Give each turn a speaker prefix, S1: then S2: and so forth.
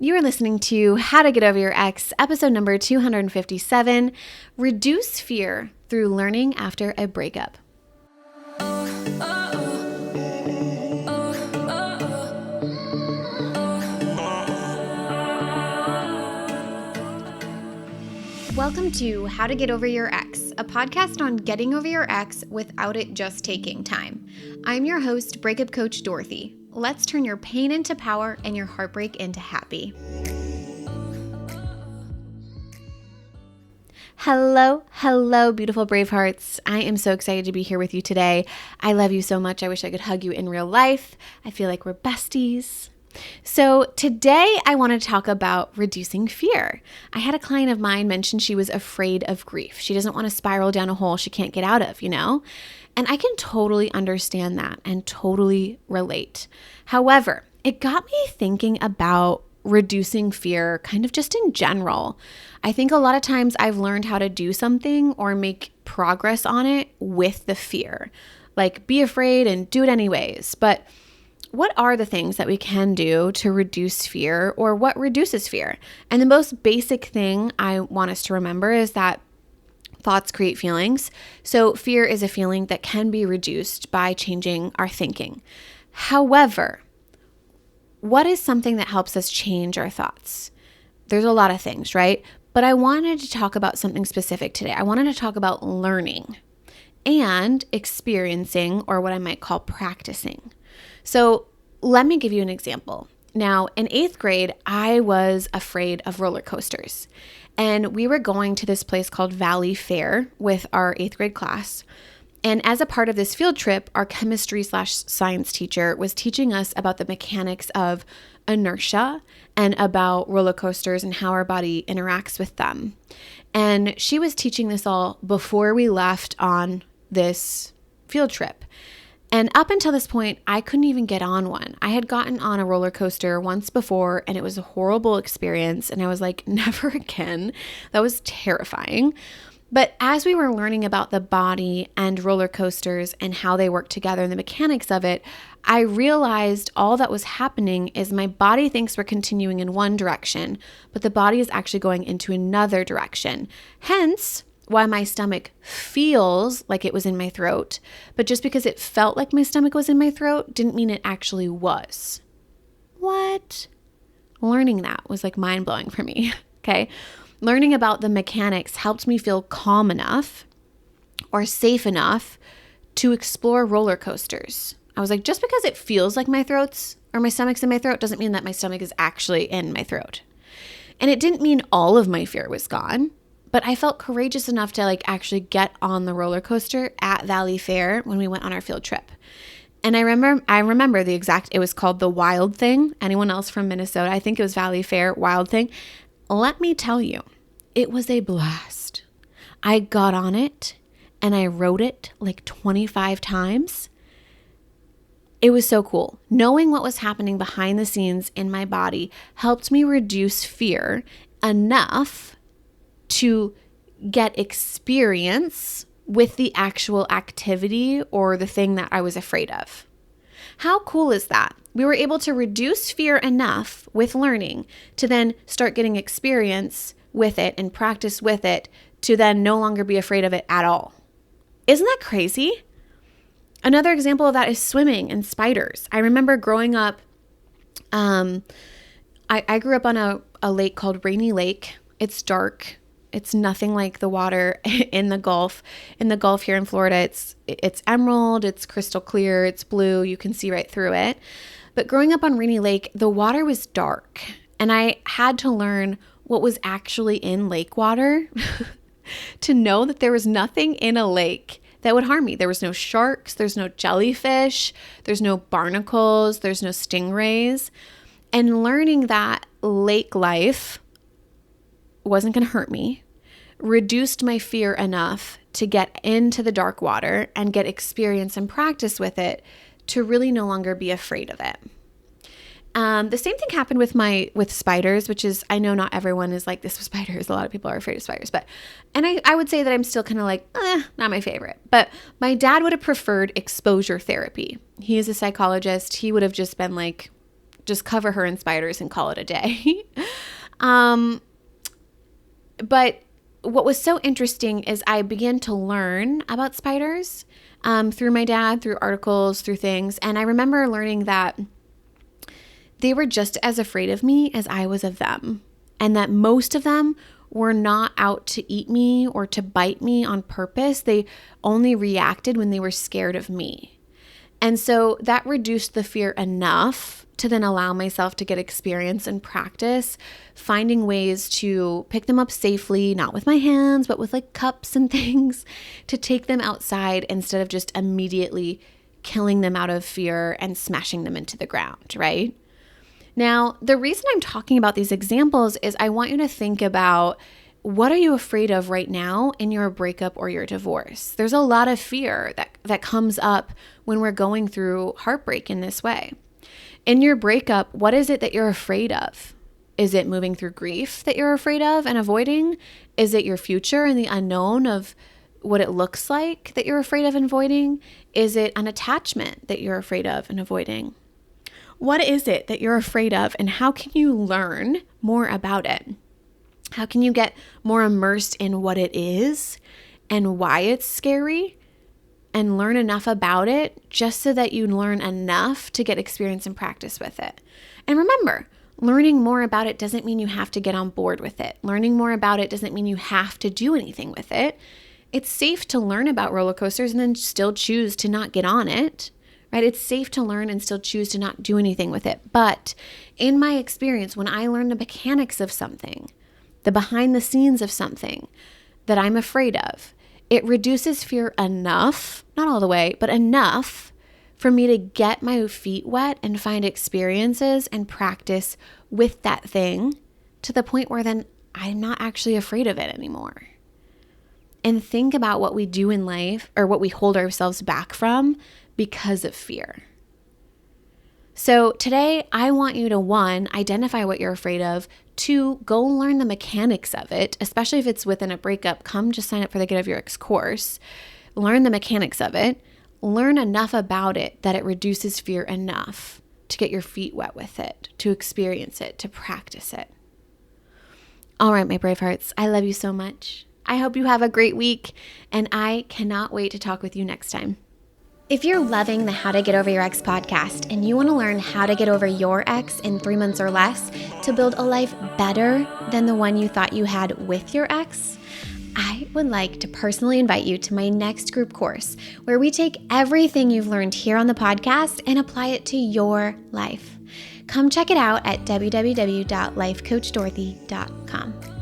S1: You are listening to How to Get Over Your Ex, episode number 257, Reduce Fear Through Learning After a Breakup. Welcome to How to Get Over Your Ex, a podcast on getting over your ex without it just taking time. I'm your host, Breakup Coach Dorothy. Let's turn your pain into power and your heartbreak into happy. Hello, beautiful brave hearts. I am so excited to be here with you today. I love you so much. I wish I could hug you in real life. I feel like we're besties. So today I want to talk about reducing fear. I had a client of mine mention she was afraid of grief. She doesn't want to spiral down a hole she can't get out of, And I can totally understand that and totally relate. However, it got me thinking about reducing fear kind of just in general. I think a lot of times I've learned how to do something or make progress on it with the fear. Like be afraid and do it anyways. But what are the things that we can do to reduce fear, or what reduces fear? And the most basic thing I want us to remember is that thoughts create feelings. So fear is a feeling that can be reduced by changing our thinking. However, what is something that helps us change our thoughts? There's a lot of things, right? But I wanted to talk about something specific today. I wanted to talk about learning and experiencing, or what I might call practicing. So let me give you an example. Now, in 8th grade, I was afraid of roller coasters. And we were going to this place called Valley Fair with our 8th grade class. And as a part of this field trip, our chemistry/science teacher was teaching us about the mechanics of inertia and about roller coasters and how our body interacts with them. And she was teaching this all before we left on this field trip. And up until this point, I couldn't even get on one. I had gotten on a roller coaster once before, and it was a horrible experience. And I was like, never again. That was terrifying. But as we were learning about the body and roller coasters and how they work together and the mechanics of it, I realized all that was happening is my body thinks we're continuing in one direction, but the body is actually going into another direction. Hence, why my stomach feels like it was in my throat, but just because it felt like my stomach was in my throat didn't mean it actually was. What? Learning that was like mind-blowing for me, okay? Learning about the mechanics helped me feel calm enough or safe enough to explore roller coasters. I was like, just because it feels like my throat's or my stomach's in my throat doesn't mean that my stomach is actually in my throat. And it didn't mean all of my fear was gone. But I felt courageous enough to actually get on the roller coaster at Valley Fair when we went on our field trip. And I remember it was called the Wild Thing. Anyone else from Minnesota? I think it was Valley Fair, Wild Thing. Let me tell you, it was a blast. I got on it and I rode it like 25 times. It was so cool. Knowing what was happening behind the scenes in my body helped me reduce fear enough to get experience with the actual activity or the thing that I was afraid of. How cool is that? We were able to reduce fear enough with learning to then start getting experience with it and practice with it to then no longer be afraid of it at all. Isn't that crazy? Another example of that is swimming and spiders. I remember growing up, I grew up on a lake called Rainy Lake. It's dark. It's nothing like the water in the Gulf. In the Gulf here in Florida, it's emerald, it's crystal clear, it's blue. You can see right through it. But growing up on Rainy Lake, the water was dark. And I had to learn what was actually in lake water to know that there was nothing in a lake that would harm me. There was no sharks, there's no jellyfish, there's no barnacles, there's no stingrays. And learning that lake life wasn't going to hurt me, reduced my fear enough to get into the dark water and get experience and practice with it to really no longer be afraid of it. The same thing happened with spiders, which is, I know not everyone is like this with spiders. A lot of people are afraid of spiders, and I would say that I'm still kind of like, not my favorite. But my dad would have preferred exposure therapy. He is a psychologist. He would have just been like, just cover her in spiders and call it a day. But what was so interesting is I began to learn about spiders through my dad, through articles, through things. And I remember learning that they were just as afraid of me as I was of them. And that most of them were not out to eat me or to bite me on purpose. They only reacted when they were scared of me. And so that reduced the fear enough to then allow myself to get experience and practice, finding ways to pick them up safely, not with my hands, but with like cups and things, to take them outside instead of just immediately killing them out of fear and smashing them into the ground, right? Now, the reason I'm talking about these examples is I want you to think about, what are you afraid of right now in your breakup or your divorce? There's a lot of fear that comes up when we're going through heartbreak in this way. In your breakup, what is it that you're afraid of? Is it moving through grief that you're afraid of and avoiding? Is it your future and the unknown of what it looks like that you're afraid of and avoiding? Is it an attachment that you're afraid of and avoiding? What is it that you're afraid of, and how can you learn more about it? How can you get more immersed in what it is and why it's scary, and learn enough about it just so that you learn enough to get experience and practice with it? And remember, learning more about it doesn't mean you have to get on board with it. Learning more about it doesn't mean you have to do anything with it. It's safe to learn about roller coasters and then still choose to not get on it, right? It's safe to learn and still choose to not do anything with it. But in my experience, when I learn the mechanics of something, the behind the scenes of something that I'm afraid of, it reduces fear enough, not all the way, but enough for me to get my feet wet and find experiences and practice with that thing to the point where then I'm not actually afraid of it anymore. And think about what we do in life, or what we hold ourselves back from because of fear. So today I want you to, 1, identify what you're afraid of. 2, go learn the mechanics of it, especially if it's within a breakup. Come just sign up for the Get Over Your Ex course. Learn the mechanics of it. Learn enough about it that it reduces fear enough to get your feet wet with it, to experience it, to practice it. All right, my brave hearts, I love you so much. I hope you have a great week, and I cannot wait to talk with you next time. If you're loving the How to Get Over Your Ex podcast and you want to learn how to get over your ex in 3 months or less to build a life better than the one you thought you had with your ex, I would like to personally invite you to my next group course, where we take everything you've learned here on the podcast and apply it to your life. Come check it out at www.lifecoachdorothy.com.